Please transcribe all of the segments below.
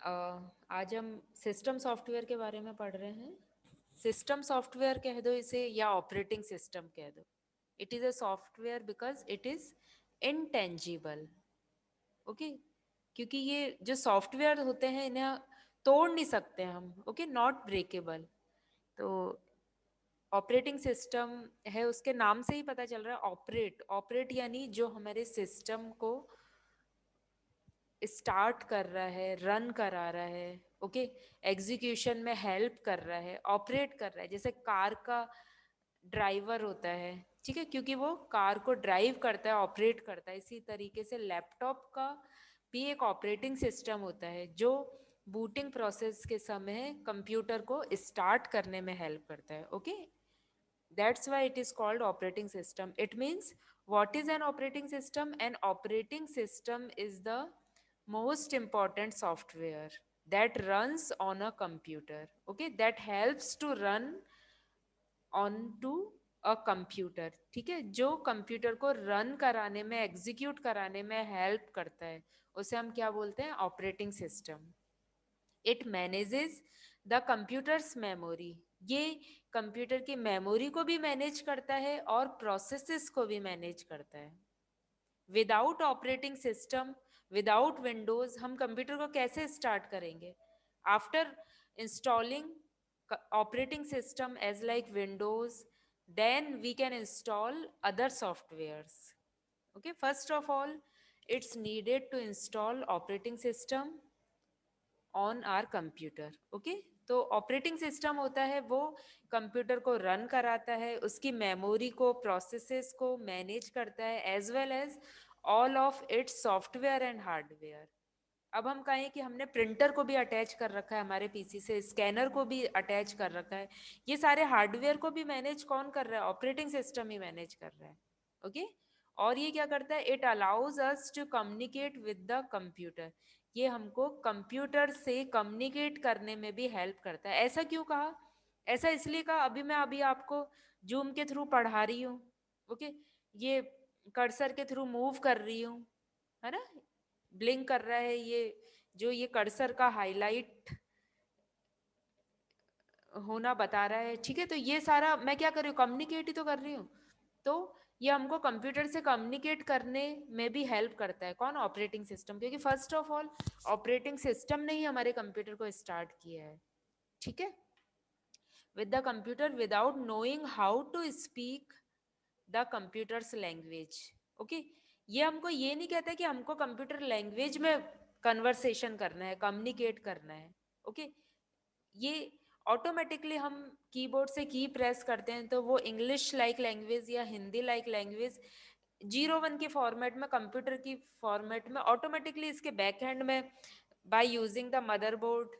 आज हम system software के बारे में पढ़ रहे हैं। सिस्टम सॉफ्टवेयर कह दो इसे या ऑपरेटिंग सिस्टम कह दो। It is a software because it is intangible. Okay, क्योंकि ये जो सॉफ्टवेयर होते हैं इन्हें तोड़ नहीं सकते हम। Okay, not breakable. तो ऑपरेटिंग सिस्टम है, उसके नाम से ही पता चल रहा है ऑपरेट। ऑपरेट यानी जो हमारे सिस्टम को स्टार्ट कर रहा है, रन करा रहा है। ओके, एग्जीक्यूशन में हेल्प कर रहा है, ऑपरेट कर रहा है। जैसे कार का ड्राइवर होता है, ठीक है, क्योंकि वो कार को ड्राइव करता है, ऑपरेट करता है। इसी तरीके से लैपटॉप का भी एक ऑपरेटिंग सिस्टम होता है जो बूटिंग प्रोसेस के समय कंप्यूटर को स्टार्ट करने में हेल्प करता है। Okay, that's why it is called operating system. It means, what is an operating system? An operating system is the most important software that runs on a computer. Okay, that helps to run on to a computer. ठीक है, जो computer को run कराने में, execute कराने में help करता है, उसे हम क्या बोलते हैं? Operating system. It manages the computers memory. ये कंप्यूटर की मेमोरी को भी मैनेज करता है और प्रोसेसेस को भी मैनेज करता है। Without operating system, without Windows हम कंप्यूटर को कैसे स्टार्ट करेंगे? After installing operating system as like Windows, then we can install other softwares. Okay, first of all, it's needed to install operating system on our computer. Okay, तो operating system होता है वो computer को run कराता है, उसकी memory को, processes को मैनेज करता है, as well as all of its software and hardware. अब हम कहें कि हमने प्रिंटर को भी अटैच कर रखा है हमारे पीसी से, स्कैनर को भी अटैच कर रखा है, ये सारे हार्डवेयर को भी मैनेज कौन कर रहा है? ऑपरेटिंग सिस्टम ही मैनेज कर रहा है। ओके, और ये क्या करता है? It allows us to communicate with the computer. ये हमको कंप्यूटर से कम्युनिकेट करने में भी हेल्प करता है। ऐसा क्यों कहा? ऐसा इसलिए कहा, अभी आपको जूम के थ्रू पढ़ा रही हूँ। ओके, ये कर्सर के थ्रू मूव कर रही हूँ, है ना, ब्लिंक कर रहा है ये, जो ये कर्सर का हाईलाइट होना बता रहा है। ठीक है, तो ये सारा मैं क्या कर रही हूँ? कम्युनिकेट ही तो कर रही हूँ। तो ये हमको कंप्यूटर से कम्युनिकेट करने में भी हेल्प करता है। कौन? ऑपरेटिंग सिस्टम, क्योंकि first of all operating system ने ही हमारे कंप्यूटर को स्टार्ट किया है। ठीक है, with the computer, without knowing how to speak the computer's language. Okay, ये हमको ये नहीं कहता कि हमको कंप्यूटर लैंग्वेज में कन्वर्सेशन करना है, कम्युनिकेट करना है। ओके, ये ऑटोमेटिकली हम कीबोर्ड से की प्रेस करते हैं तो वो इंग्लिश लाइक लैंग्वेज या हिंदी लाइक लैंग्वेज 01 के फॉर्मेट में, कंप्यूटर की फॉर्मेट में ऑटोमेटिकली इसके बैक हैंड में बाय यूजिंग द मदरबोर्ड,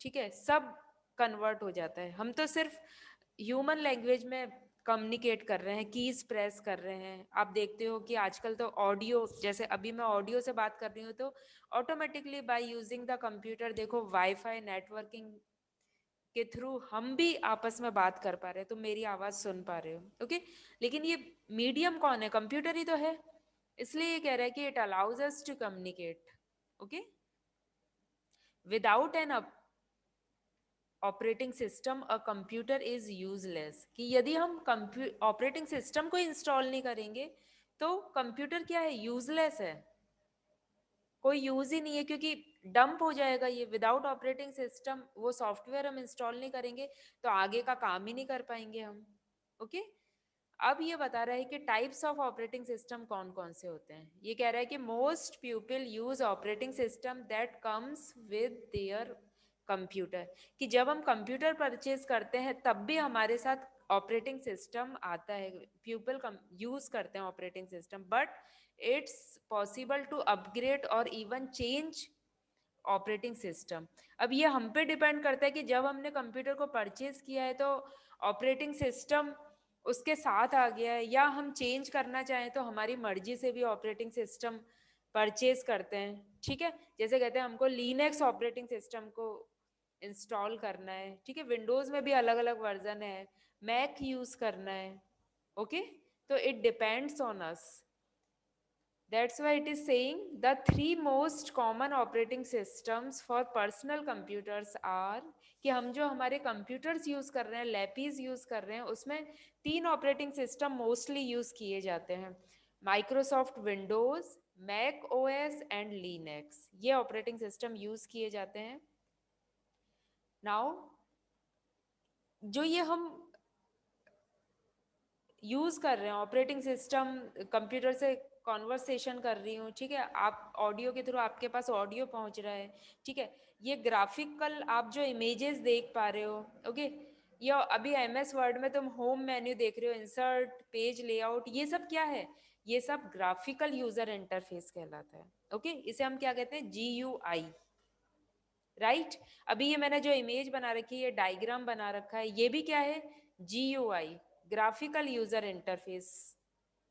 ठीक है, सब कन्वर्ट हो जाता है। हम तो सिर्फ ह्यूमन लैंग्वेज में कम्युनिकेट कर रहे हैं, कीज प्रेस कर रहे हैं। आप देखते हो कि आजकल तो ऑडियो, जैसे अभी मैं ऑडियो से बात कर रही हूँ तो automatically bye using the computer, देखो वाईफाई नेटवर्किंग के थ्रू हम भी आपस में बात कर पा रहे हैं, तुम मेरी आवाज सुन पा रहे हो। ओके, लेकिन ये मीडियम कौन है? कंप्यूटर ही तो है। इसलिए ये कह रहा है कि it allows us to communicate. Okay, without an operating system a computer is useless. कि यदि हम ऑपरेटिंग सिस्टम को इंस्टॉल नहीं करेंगे तो कंप्यूटर क्या है? यूजलेस है, कोई यूज ही नहीं है, क्योंकि डंप हो जाएगा ये। विदाउट ऑपरेटिंग सिस्टम वो सॉफ्टवेयर हम इंस्टॉल नहीं करेंगे तो आगे का काम ही नहीं कर पाएंगे हम। ओके, अब ये बता रहा है कि टाइप्स ऑफ ऑपरेटिंग सिस्टम कौन कौन से होते हैं। ये कह रहा है कि most people use operating system that comes with their computer. कि जब हम कंप्यूटर परचेज करते हैं तब भी हमारे साथ ऑपरेटिंग सिस्टम आता है। पीपल यूज करते हैं operating system, but it's possible to upgrade और इवन चेंज ऑपरेटिंग सिस्टम। अब ये हम पे डिपेंड करता है कि जब हमने कंप्यूटर को परचेज किया है तो ऑपरेटिंग सिस्टम उसके साथ आ गया है, या हम चेंज करना चाहें तो हमारी मर्जी से भी ऑपरेटिंग सिस्टम परचेज करते हैं। ठीक है, जैसे कहते हैं हमको लिनक्स ऑपरेटिंग सिस्टम को इंस्टॉल करना है। ठीक है, विंडोज में भी अलग अलग वर्जन है, मैक यूज करना है। ओके, तो it depends on us That's why it is saying the three most common operating systems for personal computers are कि हम जो हमारे कंप्यूटर्स यूज कर रहे हैं, लैपीज यूज कर रहे हैं, उसमें तीन ऑपरेटिंग सिस्टम मोस्टली यूज किए जाते हैं: Microsoft Windows, Mac OS and Linux. ये ऑपरेटिंग सिस्टम यूज किए जाते हैं। नाउ जो ये हम यूज कर रहे हैं ऑपरेटिंग सिस्टम, कंप्यूटर से कॉन्वर्सेशन कर रही हूँ, ठीक है, आप ऑडियो के थ्रू आपके पास ऑडियो पहुंच रहा है, ठीक है, ये ग्राफिकल आप जो इमेजेस देख पा रहे हो, ओके, या अभी एमएस वर्ड में तुम होम मेन्यू देख रहे हो, इंसर्ट, पेज लेआउट, ये सब क्या है? ये सब ग्राफिकल यूजर इंटरफेस कहलाता है। ओके, इसे हम क्या कहते हैं? GUI, right. अभी ये मैंने जो इमेज बना रखी है, ये डायग्राम बना रखा है, ये भी क्या है? GUI, ग्राफिकल यूजर इंटरफेस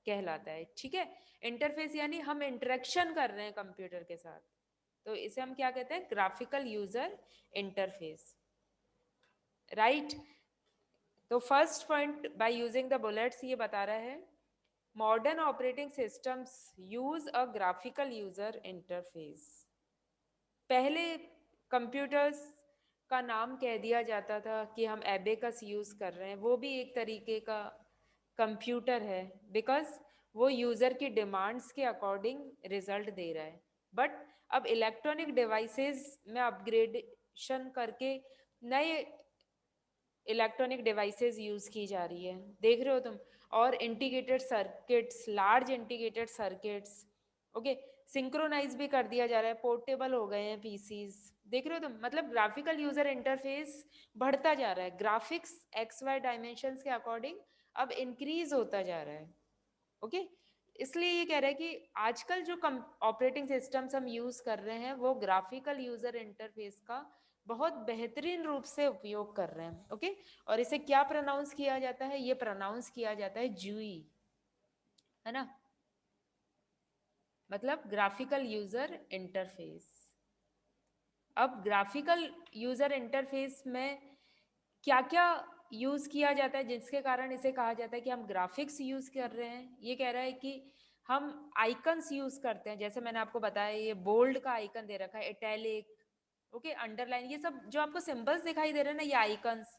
कहलाता है, ठीक है। इंटरफेस यानी हम इंटरेक्शन कर रहे हैं कंप्यूटर के साथ, तो इसे हम क्या कहते हैं? Graphical user interface, right. तो first point by using the bullets ये बता रहा है modern operating systems use a graphical user interface. पहले कंप्यूटर्स का नाम कह दिया जाता था कि हम एबेकस यूज कर रहे हैं, वो भी एक तरीके का कंप्यूटर है, बिकॉज वो यूजर की डिमांड्स के अकॉर्डिंग रिजल्ट दे रहा है। बट अब इलेक्ट्रॉनिक डिवाइसेस में अपग्रेडेशन करके नए इलेक्ट्रॉनिक डिवाइसेस यूज की जा रही है, देख रहे हो तुम, और integrated circuits, large integrated circuits, okay, synchronize भी कर दिया जा रहा है, पोर्टेबल हो गए हैं पीसीज, देख रहे हो तुम। मतलब ग्राफिकल यूजर इंटरफेस बढ़ता जा रहा है, ग्राफिक्स एक्स वाई डायमेंशंस के अकॉर्डिंग अब इंक्रीज होता जा रहा है, ओके। इसलिए ये कह रहा है कि आजकल जो ऑपरेटिंग सिस्टम्स हम यूज कर रहे हैं वो ग्राफिकल यूजर इंटरफेस का बहुत बेहतरीन रूप से उपयोग कर रहे हैं, ओके। और इसे क्या प्रोनाउंस किया जाता है? ये प्रोनाउंस किया जाता है जूई, है ना, मतलब ग्राफिकल यूजर इंटरफेस। अब ग्राफिकल यूजर इंटरफेस में क्या क्या यूज किया जाता है जिसके कारण इसे कहा जाता है कि हम ग्राफिक्स यूज कर रहे हैं? ये कह रहा है कि हम आइकन्स यूज करते हैं, जैसे मैंने आपको बताया ये बोल्ड का आइकन दे रखा है, इटैलिक, ओके, अंडरलाइन, ये सब जो आपको सिंबल्स दिखाई दे रहे हैं ना, ये आइकन्स,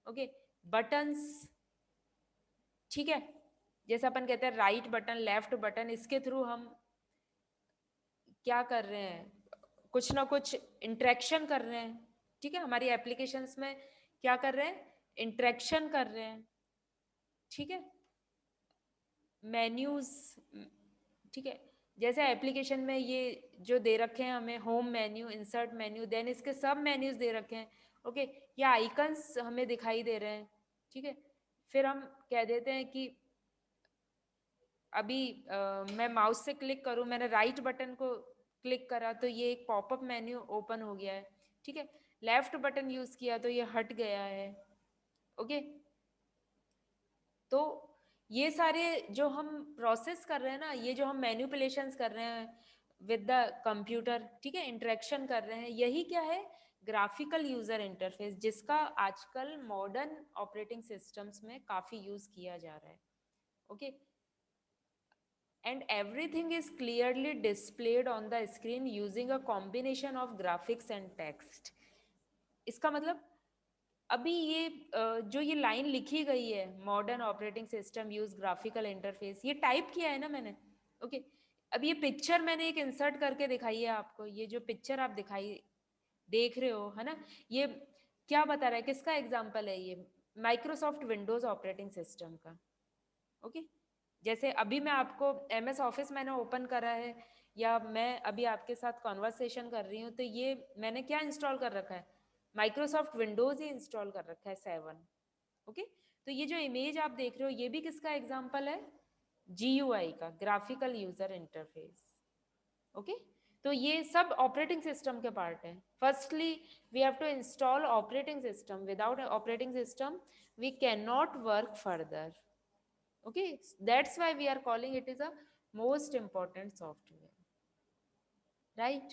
ओके, बटन्स, ठीक है, जैसे अपन कहते हैं राइट बटन, लेफ्ट बटन, इसके थ्रू हम क्या कर रहे हैं? कुछ ना कुछ इंटरेक्शन कर रहे हैं, ठीक है, हमारी एप्लीकेशंस में क्या कर रहे हैं? इंटरेक्शन कर रहे हैं, ठीक है, मेन्यूज, ठीक है, जैसे एप्लीकेशन में ये जो दे रखे हैं हमें, home menu, insert menu, then इसके सब मेन्यूज दे रखे हैं, ओके, या आइकन्स हमें दिखाई दे रहे हैं, ठीक है। फिर हम कह देते हैं कि अभी मैं माउस से क्लिक करूं, मैंने राइट बटन को क्लिक करा तो ये एक पॉपअप मेन्यू ओपन हो गया है, ठीक है, लेफ्ट बटन यूज किया तो ये हट गया है, ओके। तो ये सारे जो हम प्रोसेस कर रहे हैं ना, ये जो हम मैन्युपुलेशंस कर रहे हैं विद द कंप्यूटर, ठीक है, इंटरेक्शन कर रहे हैं, यही क्या है? ग्राफिकल यूजर इंटरफेस, जिसका आजकल मॉडर्न ऑपरेटिंग सिस्टम्स में काफी यूज किया जा रहा है, okay. And everything is clearly displayed on the screen using a combination of graphics and text. इसका मतलब अभी ये जो ये लाइन लिखी गई है, modern operating system use graphical interface, ये टाइप किया है ना मैंने, ओके। अब ये पिक्चर मैंने एक इंसर्ट करके दिखाई है आपको, ये जो पिक्चर आप दिखाई देख रहे हो, है ना, ये क्या बता रहा है? किसका एग्जाम्पल है ये? माइक्रोसॉफ्ट विंडोज ऑपरेटिंग सिस्टम का, ओके। जैसे अभी मैं आपको एमएस ऑफिस मैंने ओपन करा है, या मैं अभी आपके साथ कॉन्वर्सेशन कर रही हूँ, तो ये मैंने क्या इंस्टॉल कर रखा है? माइक्रोसॉफ्ट विंडोज ही इंस्टॉल कर रखा है 7, ओके। तो ये जो इमेज आप देख रहे हो, ये भी किसका एग्जाम्पल है? GUI का, ग्राफिकल यूजर इंटरफेस, ओके। तो ये सब ऑपरेटिंग सिस्टम के पार्ट है। Firstly we have to install operating system, without operating system we can not work further, okay, that's why we are calling it is a most important software, right?